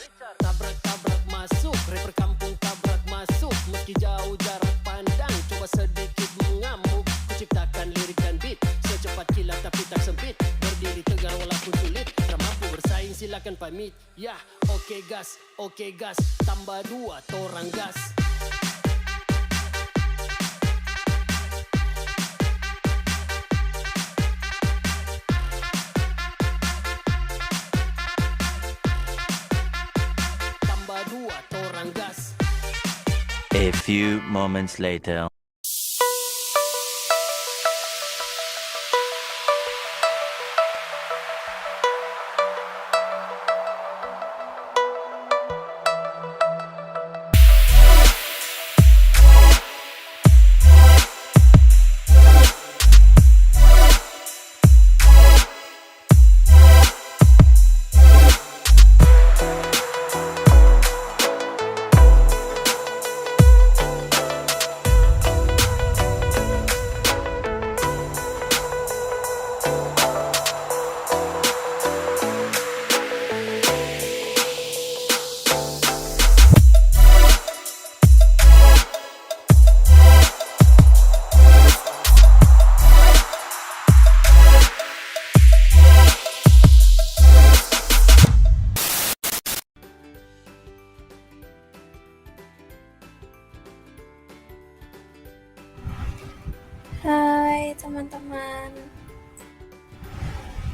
Tabrak-tabrak masuk, rapper kampung tabrak masuk. Meski jauh jarak pandang, coba sedikit mengamuk. Kuciptakan lirik dan beat, secepat kilat tapi tak sempit. Berdiri tegar walaupun sulit, tak mampu bersaing silakan pamit. Ya, oke gas, tambah 2 torang gas. Tambah 2 torang gas. A few moments later. Hai teman-teman,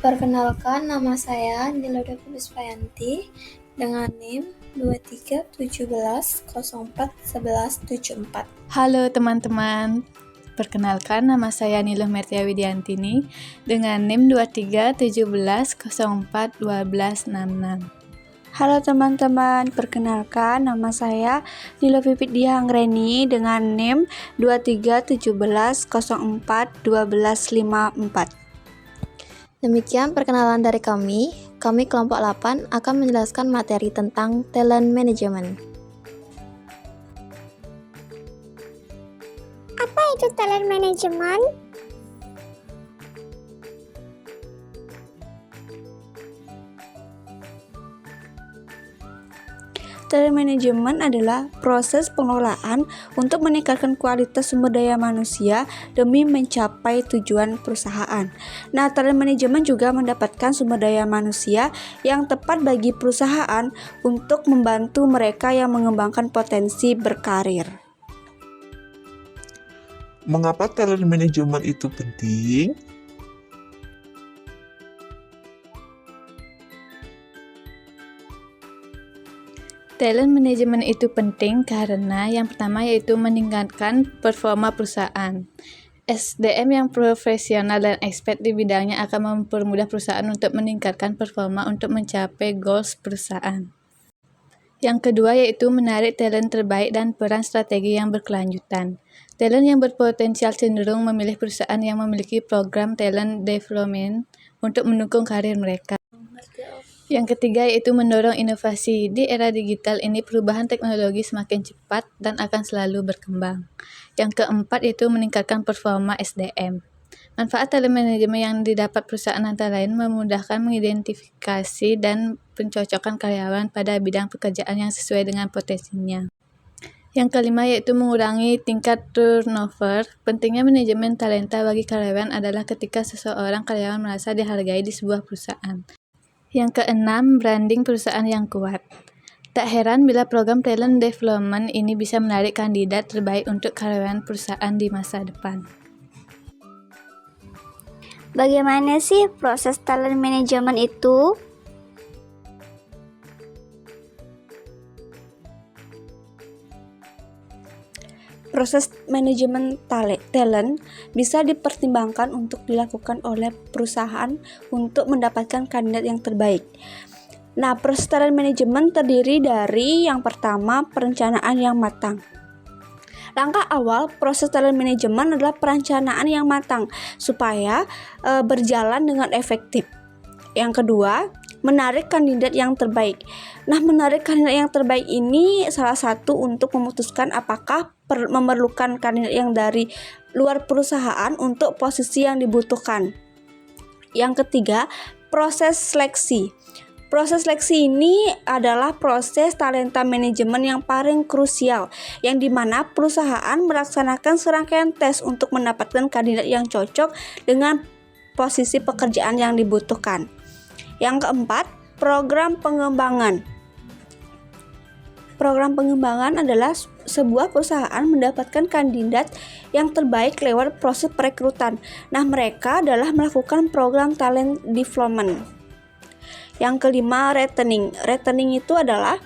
perkenalkan nama saya Niloda Puspayanti dengan NIM 2317041174. Halo teman-teman, perkenalkan nama saya Niluh Mertia Widiantini dengan NIM 2317041266. Halo teman-teman, perkenalkan nama saya Nilo Pipit Diah Anggreni dengan NIM 2317041254. Demikian perkenalan dari kami kelompok 8 akan menjelaskan materi tentang talent management. Apa itu talent management? Talent management adalah proses pengelolaan untuk meningkatkan kualitas sumber daya manusia demi mencapai tujuan perusahaan. Nah, talent management juga mendapatkan sumber daya manusia yang tepat bagi perusahaan untuk membantu mereka yang mengembangkan potensi berkarir. Mengapa talent management itu penting? Talent management itu penting karena yang pertama yaitu meningkatkan performa perusahaan. SDM yang profesional dan expert di bidangnya akan mempermudah perusahaan untuk meningkatkan performa untuk mencapai goals perusahaan. Yang kedua yaitu menarik talent terbaik dan peran strategi yang berkelanjutan. Talent yang berpotensial cenderung memilih perusahaan yang memiliki program talent development untuk mendukung karir mereka. Yang ketiga yaitu mendorong inovasi. Di era digital ini perubahan teknologi semakin cepat dan akan selalu berkembang. Yang keempat yaitu meningkatkan performa SDM. Manfaat talent management yang didapat perusahaan antara lain memudahkan mengidentifikasi dan pencocokan karyawan pada bidang pekerjaan yang sesuai dengan potensinya. Yang kelima yaitu mengurangi tingkat turnover. Pentingnya manajemen talenta bagi karyawan adalah ketika seseorang karyawan merasa dihargai di sebuah perusahaan. Yang keenam, branding perusahaan yang kuat. Tak heran bila program talent development ini bisa menarik kandidat terbaik untuk karyawan perusahaan di masa depan. Bagaimana sih proses talent management itu? Proses manajemen talent bisa dipertimbangkan untuk dilakukan oleh perusahaan untuk mendapatkan kandidat yang terbaik. Nah, proses talent management terdiri dari yang pertama, perencanaan yang matang. Langkah awal proses talent management adalah perencanaan yang matang supaya berjalan dengan efektif. Yang kedua, menarik kandidat yang terbaik. Nah, menarik kandidat yang terbaik ini salah satu untuk memutuskan apakah memerlukan kandidat yang dari luar perusahaan untuk posisi yang dibutuhkan. Yang ketiga, proses seleksi. Proses seleksi ini adalah proses talenta manajemen yang paling krusial, yang dimana perusahaan melaksanakan serangkaian tes untuk mendapatkan kandidat yang cocok dengan posisi pekerjaan yang dibutuhkan. Yang keempat, program pengembangan. Program pengembangan adalah sebuah perusahaan mendapatkan kandidat yang terbaik lewat proses perekrutan. Nah, mereka adalah melakukan program talent development. Yang kelima, retening. Retening itu adalah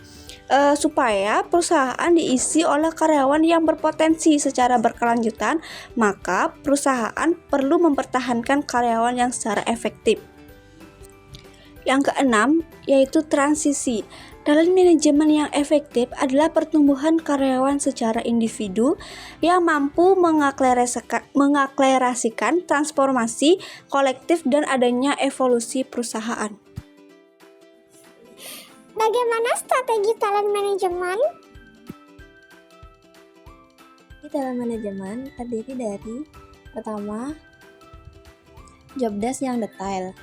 supaya perusahaan diisi oleh karyawan yang berpotensi secara berkelanjutan, maka perusahaan perlu mempertahankan karyawan yang secara efektif. Yang keenam, yaitu transisi. Talent manajemen yang efektif adalah pertumbuhan karyawan secara individu yang mampu mengakselerasikan transformasi kolektif dan adanya evolusi perusahaan. Bagaimana strategi talent manajemen? Talent manajemen terdiri dari pertama, job desk yang detail.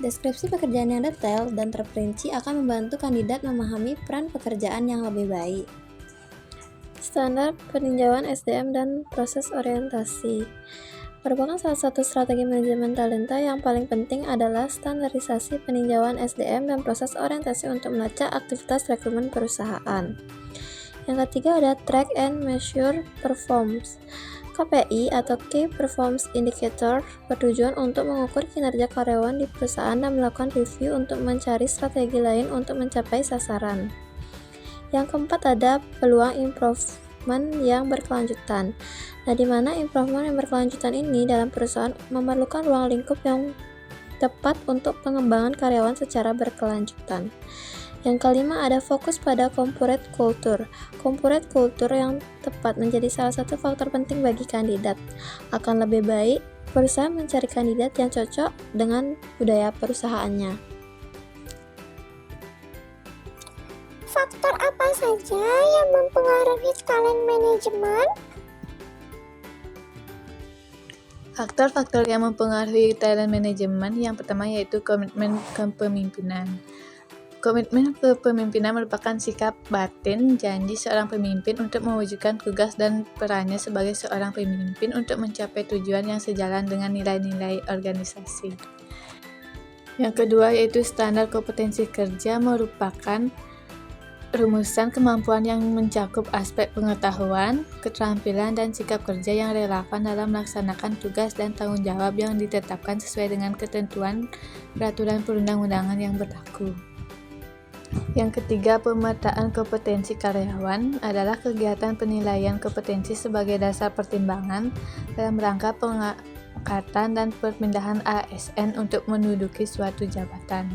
Deskripsi pekerjaan yang detail dan terperinci akan membantu kandidat memahami peran pekerjaan yang lebih baik. Standar peninjauan SDM dan proses orientasi merupakan salah satu strategi manajemen talenta yang paling penting adalah standarisasi peninjauan SDM dan proses orientasi untuk melacak aktivitas rekrutmen perusahaan. Yang ketiga ada track and measure performance. KPI atau Key Performance Indicator bertujuan untuk mengukur kinerja karyawan di perusahaan dan melakukan review untuk mencari strategi lain untuk mencapai sasaran. Yang keempat ada peluang improvement yang berkelanjutan. Nah, di mana improvement yang berkelanjutan ini dalam perusahaan memerlukan ruang lingkup yang tepat untuk pengembangan karyawan secara berkelanjutan. Yang kelima ada fokus pada corporate culture. Corporate culture yang tepat menjadi salah satu faktor penting bagi kandidat. Akan lebih baik perusahaan mencari kandidat yang cocok dengan budaya perusahaannya. Faktor apa saja yang mempengaruhi talent manajemen? Faktor-faktor yang mempengaruhi talent manajemen yang pertama yaitu komitmen kepemimpinan. Komitmen kepemimpinan merupakan sikap batin janji seorang pemimpin untuk mewujudkan tugas dan perannya sebagai seorang pemimpin untuk mencapai tujuan yang sejalan dengan nilai-nilai organisasi. Yang kedua yaitu standar kompetensi kerja merupakan rumusan kemampuan yang mencakup aspek pengetahuan, keterampilan, dan sikap kerja yang relevan dalam melaksanakan tugas dan tanggung jawab yang ditetapkan sesuai dengan ketentuan peraturan perundang-undangan yang berlaku. Yang ketiga, pemetaan kompetensi karyawan adalah kegiatan penilaian kompetensi sebagai dasar pertimbangan dalam rangka pengangkatan dan perpindahan ASN untuk menduduki suatu jabatan.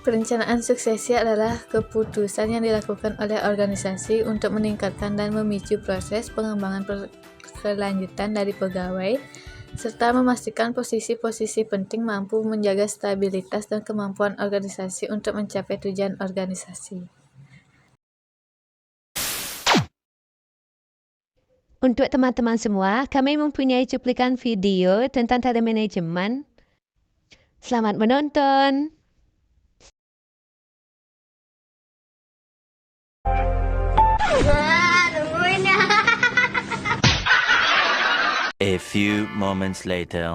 Perencanaan suksesi adalah keputusan yang dilakukan oleh organisasi untuk meningkatkan dan memicu proses pengembangan berkelanjutan dari pegawai, serta memastikan posisi-posisi penting mampu menjaga stabilitas dan kemampuan organisasi untuk mencapai tujuan organisasi. Untuk teman-teman semua, kami mempunyai cuplikan video tentang talent management. Selamat menonton! A few moments later.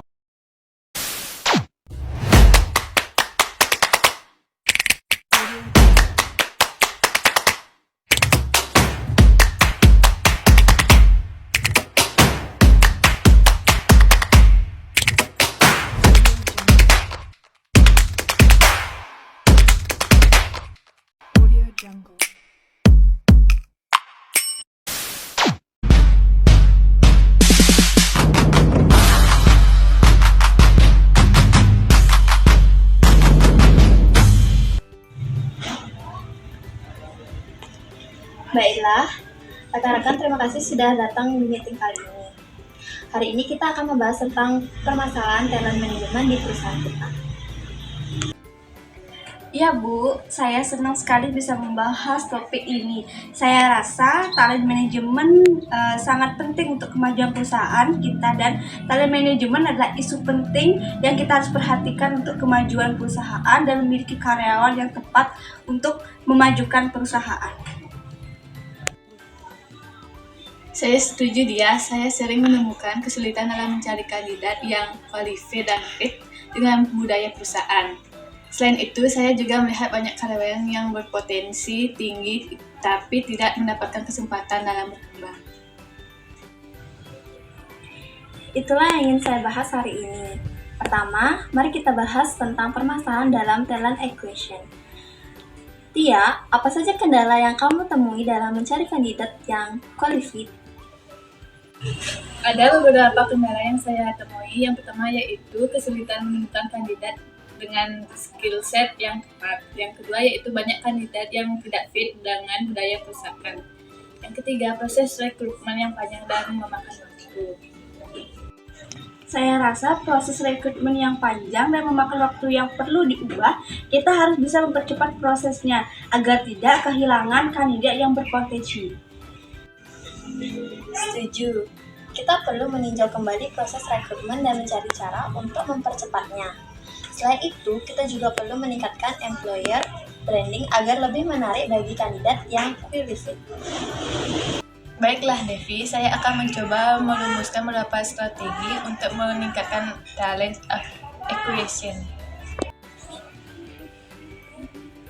Baiklah, rekan-rekan terima kasih sudah datang di meeting kali ini. Hari ini kita akan membahas tentang permasalahan talent management di perusahaan kita. Ya Bu, saya senang sekali bisa membahas topik ini. Saya rasa talent management sangat penting untuk kemajuan perusahaan kita, dan talent management adalah isu penting yang kita harus perhatikan untuk kemajuan perusahaan dan memiliki karyawan yang tepat untuk memajukan perusahaan. Saya setuju dia, saya sering menemukan kesulitan dalam mencari kandidat yang qualified dan fit dengan budaya perusahaan. Selain itu, saya juga melihat banyak karyawan yang berpotensi tinggi tapi tidak mendapatkan kesempatan dalam berkembang. Itulah yang ingin saya bahas hari ini. Pertama, mari kita bahas tentang permasalahan dalam talent acquisition. Tia, apa saja kendala yang kamu temui dalam mencari kandidat yang qualified? Ada beberapa kendala yang saya temui. Yang pertama yaitu kesulitan menemukan kandidat dengan skill set yang tepat. Yang kedua yaitu banyak kandidat yang tidak fit dengan budaya perusahaan. Yang ketiga, proses rekrutmen yang panjang dan memakan waktu. Saya rasa proses rekrutmen yang panjang dan memakan waktu yang perlu diubah. Kita harus bisa mempercepat prosesnya agar tidak kehilangan kandidat yang berpotensi. Setuju. Kita perlu meninjau kembali proses rekrutmen dan mencari cara untuk mempercepatnya. Selain itu, kita juga perlu meningkatkan employer branding agar lebih menarik bagi kandidat yang qualified. Baiklah Devi, saya akan mencoba merumuskan beberapa strategi untuk meningkatkan talent acquisition.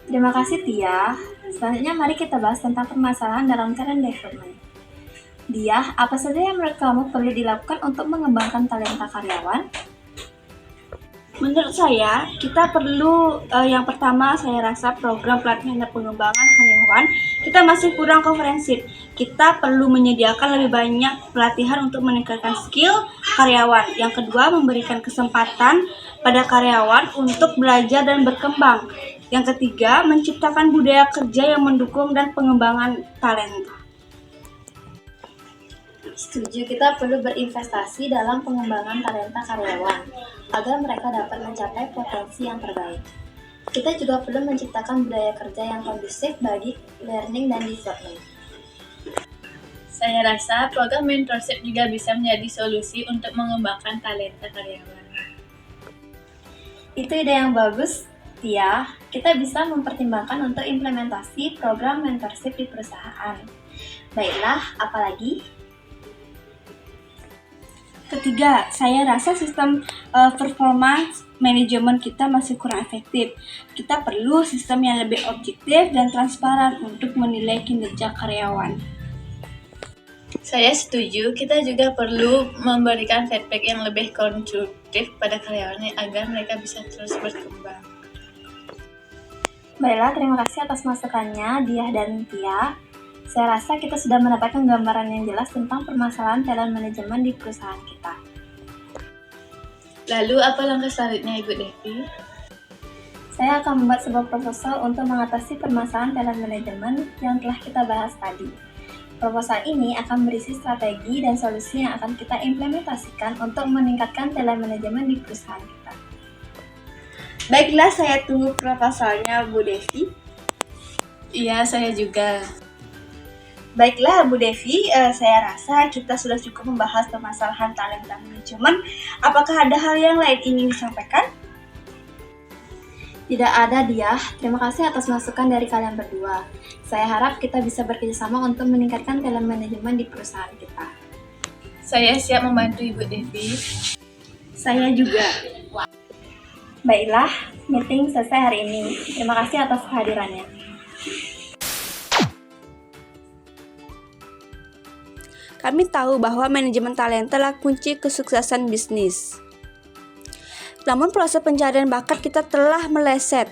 Terima kasih Tia. Selanjutnya mari kita bahas tentang permasalahan dalam talent development. Dia, apa saja yang menurut kamu perlu dilakukan untuk mengembangkan talenta karyawan? Menurut saya, kita perlu yang pertama saya rasa program pelatihan dan pengembangan karyawan kita masih kurang komprehensif. Kita perlu menyediakan lebih banyak pelatihan untuk meningkatkan skill karyawan. Yang kedua, memberikan kesempatan pada karyawan untuk belajar dan berkembang. Yang ketiga, menciptakan budaya kerja yang mendukung dan pengembangan talenta. Setuju, kita perlu berinvestasi dalam pengembangan talenta karyawan agar mereka dapat mencapai potensi yang terbaik. Kita juga perlu menciptakan budaya kerja yang kondusif bagi learning dan development. Saya rasa program mentorship juga bisa menjadi solusi untuk mengembangkan talenta karyawan. Itu ide yang bagus, Tia. Kita bisa mempertimbangkan untuk implementasi program mentorship di perusahaan. Baiklah, apalagi? Ketiga, saya rasa sistem performance manajemen kita masih kurang efektif. Kita perlu sistem yang lebih objektif dan transparan untuk menilai kinerja karyawan. Saya setuju, kita juga perlu memberikan feedback yang lebih konstruktif pada karyawan agar mereka bisa terus berkembang. Baiklah, terima kasih atas masukannya, Dia dan Tia. Saya rasa kita sudah mendapatkan gambaran yang jelas tentang permasalahan talent manajemen di perusahaan kita. Lalu, apa langkah selanjutnya, Ibu Devi? Saya akan membuat sebuah proposal untuk mengatasi permasalahan talent manajemen yang telah kita bahas tadi. Proposal ini akan berisi strategi dan solusi yang akan kita implementasikan untuk meningkatkan talent manajemen di perusahaan kita. Baiklah, saya tunggu proposalnya Bu Devi. Iya, saya juga. Baiklah Bu Devi, saya rasa kita sudah cukup membahas permasalahan talenta manajemen. Apakah ada hal yang lain ingin disampaikan? Tidak ada, Dia. Terima kasih atas masukan dari kalian berdua. Saya harap kita bisa bekerjasama untuk meningkatkan talent manajemen di perusahaan kita. Saya siap membantu Ibu Devi. Saya juga. Baiklah, meeting selesai hari ini. Terima kasih atas kehadirannya. Kami tahu bahwa manajemen talenta adalah kunci kesuksesan bisnis. Namun proses pencarian bakat kita telah meleset.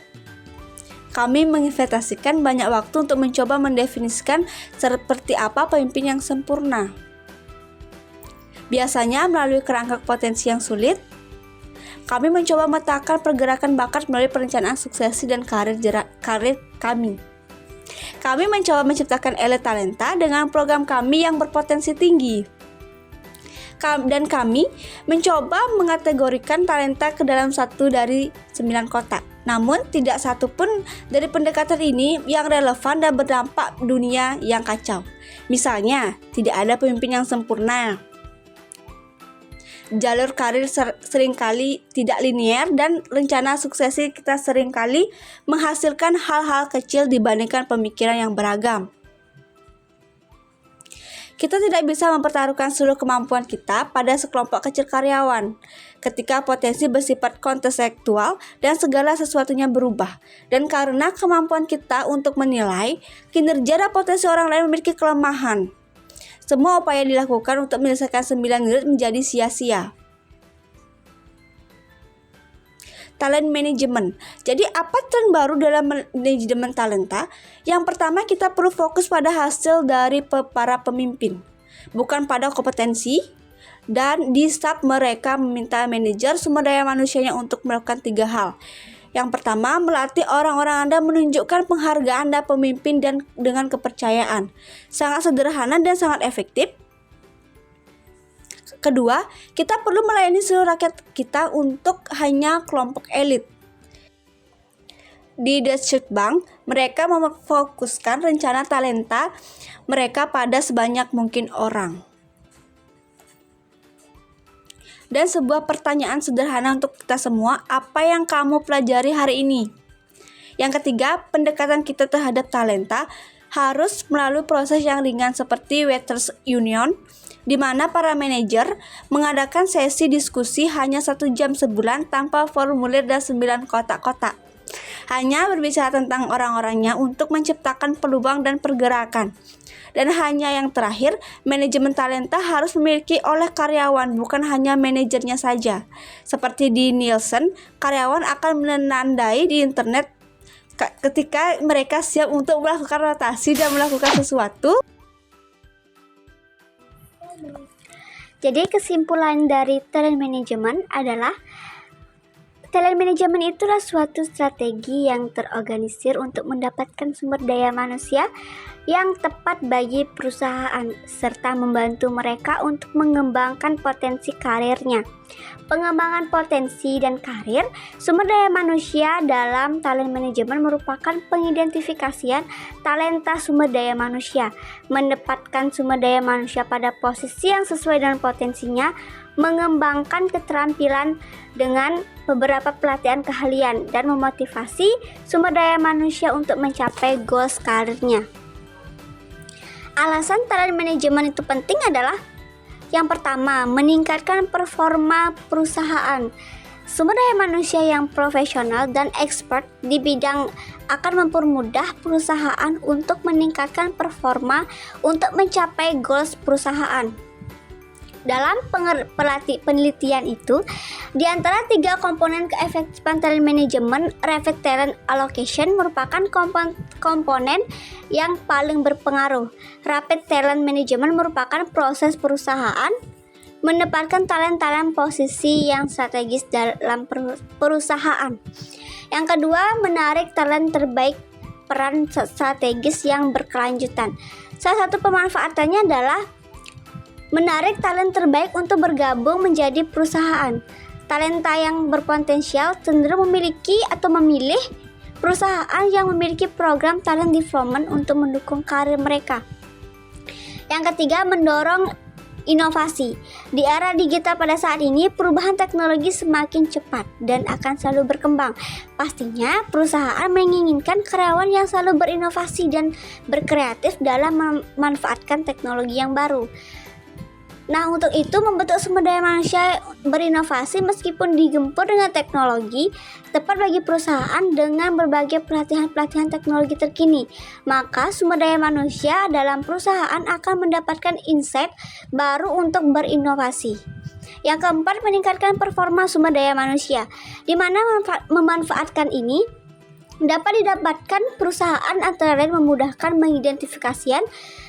Kami menginvestasikan banyak waktu untuk mencoba mendefinisikan seperti apa pemimpin yang sempurna. Biasanya melalui kerangka potensi yang sulit, kami mencoba memetakan pergerakan bakat melalui perencanaan suksesi dan karir kami. Kami mencoba menciptakan elite talenta dengan program kami yang berpotensi tinggi. Dan kami mencoba mengategorikan talenta ke dalam 1 dari 9 kotak. Namun, tidak satu pun dari pendekatan ini yang relevan dan berdampak dunia yang kacau. Misalnya, tidak ada pemimpin yang sempurna. Jalur karir seringkali tidak linear dan rencana suksesi kita seringkali menghasilkan hal-hal kecil dibandingkan pemikiran yang beragam. Kita tidak bisa mempertaruhkan seluruh kemampuan kita pada sekelompok kecil karyawan ketika potensi bersifat kontekstual dan segala sesuatunya berubah. Dan karena kemampuan kita untuk menilai kinerja dan potensi orang lain memiliki kelemahan, semua upaya dilakukan untuk menyelesaikan 9 unit menjadi sia-sia. Talent management. Jadi apa tren baru dalam manajemen talenta? Yang pertama, kita perlu fokus pada hasil dari para pemimpin, bukan pada kompetensi. Dan di saat mereka meminta manajer sumber daya manusianya untuk melakukan 3 hal. Yang pertama, melatih orang-orang Anda menunjukkan penghargaan dan pemimpin dan dengan kepercayaan. Sangat sederhana dan sangat efektif. Kedua, kita perlu melayani seluruh rakyat kita untuk hanya kelompok elit. Di Deutsche Bank, mereka memfokuskan rencana talenta mereka pada sebanyak mungkin orang. Dan sebuah pertanyaan sederhana untuk kita semua, apa yang kamu pelajari hari ini? Yang ketiga, pendekatan kita terhadap talenta harus melalui proses yang ringan seperti Waiters Union, di mana para manajer mengadakan sesi diskusi hanya 1 jam sebulan tanpa formulir dan 9 kotak-kotak. Hanya berbicara tentang orang-orangnya untuk menciptakan peluang dan pergerakan. Dan hanya yang terakhir, manajemen talenta harus memiliki oleh karyawan, bukan hanya manajernya saja. Seperti di Nielsen, karyawan akan menandai di internet ketika mereka siap untuk melakukan rotasi dan melakukan sesuatu. Jadi kesimpulan dari talent management adalah talent management itulah suatu strategi yang terorganisir untuk mendapatkan sumber daya manusia yang tepat bagi perusahaan serta membantu mereka untuk mengembangkan potensi karirnya. Pengembangan potensi dan karir sumber daya manusia dalam talent management merupakan pengidentifikasian talenta sumber daya manusia, menempatkan sumber daya manusia pada posisi yang sesuai dengan potensinya, mengembangkan keterampilan dengan beberapa pelatihan keahlian, dan memotivasi sumber daya manusia untuk mencapai goals karirnya. Alasan talent management itu penting adalah yang pertama, meningkatkan performa perusahaan. Sumber daya manusia yang profesional dan expert di bidang akan mempermudah perusahaan untuk meningkatkan performa untuk mencapai goals perusahaan. Dalam penelitian itu, di antara 3 komponen keefektifan talent management, rapid talent allocation merupakan komponen yang paling berpengaruh. Rapid talent management merupakan proses perusahaan menempatkan talent-talent posisi yang strategis dalam perusahaan. Yang kedua, menarik talent terbaik peran strategis yang berkelanjutan. Salah satu pemanfaatannya adalah menarik talent terbaik untuk bergabung menjadi perusahaan. Talenta yang berpotensial cenderung memiliki atau memilih perusahaan yang memiliki program talent development untuk mendukung karir mereka. Yang ketiga, mendorong inovasi. Di era digital pada saat ini, perubahan teknologi semakin cepat dan akan selalu berkembang. Pastinya, perusahaan menginginkan karyawan yang selalu berinovasi dan berkreatif dalam memanfaatkan teknologi yang baru. Nah, untuk itu membentuk sumber daya manusia berinovasi meskipun digempur dengan teknologi tepat bagi perusahaan dengan berbagai pelatihan-pelatihan teknologi terkini. Maka sumber daya manusia dalam perusahaan akan mendapatkan insight baru untuk berinovasi. Yang keempat, meningkatkan performa sumber daya manusia, di mana memanfaatkan ini dapat didapatkan perusahaan antara lain memudahkan mengidentifikasikan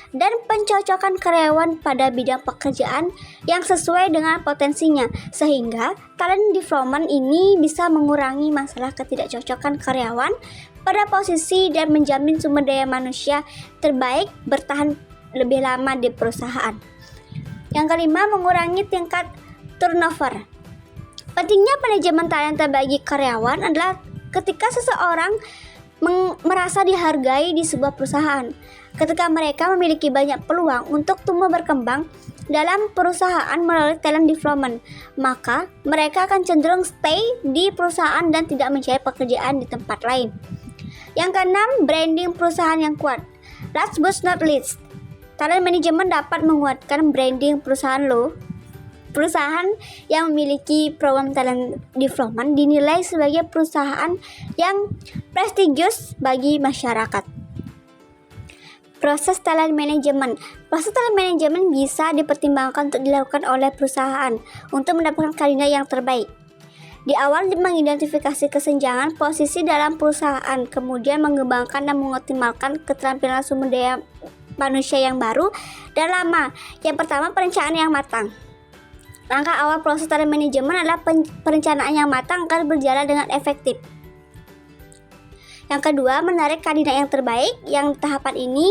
dan pencocokan karyawan pada bidang pekerjaan yang sesuai dengan potensinya, sehingga talent development ini bisa mengurangi masalah ketidakcocokan karyawan pada posisi dan menjamin sumber daya manusia terbaik bertahan lebih lama di perusahaan. Yang kelima, mengurangi tingkat turnover. Pentingnya manajemen talenta bagi karyawan adalah ketika seseorang merasa dihargai di sebuah perusahaan, ketika mereka memiliki banyak peluang untuk tumbuh berkembang dalam perusahaan melalui talent development, maka mereka akan cenderung stay di perusahaan dan tidak mencari pekerjaan di tempat lain. Yang keenam, branding perusahaan yang kuat. Last but not least, talent management dapat menguatkan branding perusahaan lo. Perusahaan yang memiliki program talent development dinilai sebagai perusahaan yang prestigious bagi masyarakat. Proses talent management. Proses talent management bisa dipertimbangkan untuk dilakukan oleh perusahaan untuk mendapatkan kandidat yang terbaik. Di awal mengidentifikasi kesenjangan posisi dalam perusahaan, kemudian mengembangkan dan mengoptimalkan keterampilan sumber daya manusia yang baru dan lama. Yang pertama, perencanaan yang matang. Langkah awal proses talent management adalah perencanaan yang matang agar berjalan dengan efektif. Yang kedua, menarik kandidat yang terbaik. Yang tahapan ini,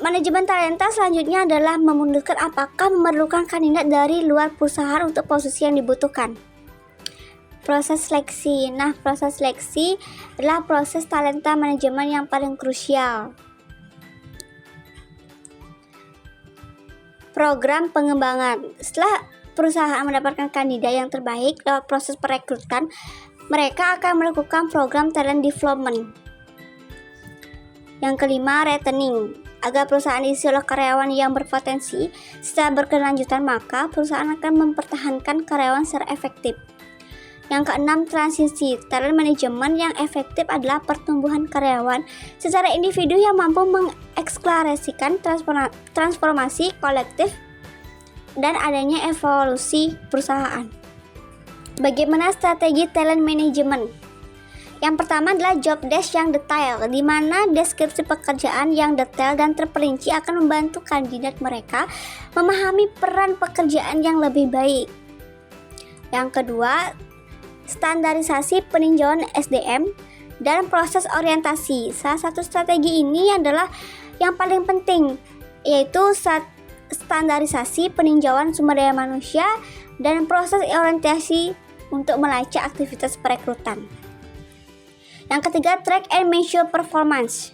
manajemen talenta selanjutnya adalah memundurkan apakah memerlukan kandidat dari luar perusahaan untuk posisi yang dibutuhkan. Proses seleksi. Nah, proses seleksi adalah proses talenta manajemen yang paling krusial. Program pengembangan. Setelah perusahaan mendapatkan kandidat yang terbaik lewat proses perekrutan, mereka akan melakukan program talent development. Yang kelima, retaining. Agar perusahaan diisi oleh karyawan yang berpotensi secara berkelanjutan, maka perusahaan akan mempertahankan karyawan secara efektif. Yang keenam, transisi. Talent management yang efektif adalah pertumbuhan karyawan secara individu yang mampu mengeksplorasikan transformasi kolektif dan adanya evolusi perusahaan. Bagaimana strategi talent management? Yang pertama adalah job desk yang detail, di mana deskripsi pekerjaan yang detail dan terperinci akan membantu kandidat mereka memahami peran pekerjaan yang lebih baik. Yang kedua, standarisasi peninjauan SDM dan proses orientasi. Salah satu strategi ini adalah yang paling penting, yaitu standarisasi peninjauan sumber daya manusia dan proses orientasi untuk melacak aktivitas perekrutan. Yang ketiga, track and measure performance,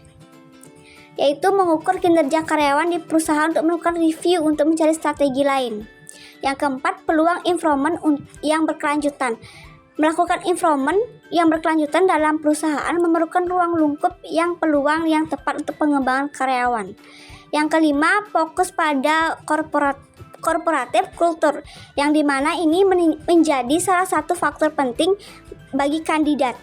yaitu mengukur kinerja karyawan di perusahaan untuk melakukan review untuk mencari strategi lain. Yang keempat, peluang improvement yang berkelanjutan. Melakukan improvement yang berkelanjutan dalam perusahaan memerlukan ruang lingkup yang peluang yang tepat untuk pengembangan karyawan. Yang kelima, fokus pada corporative culture, yang dimana ini menjadi salah satu faktor penting bagi kandidat.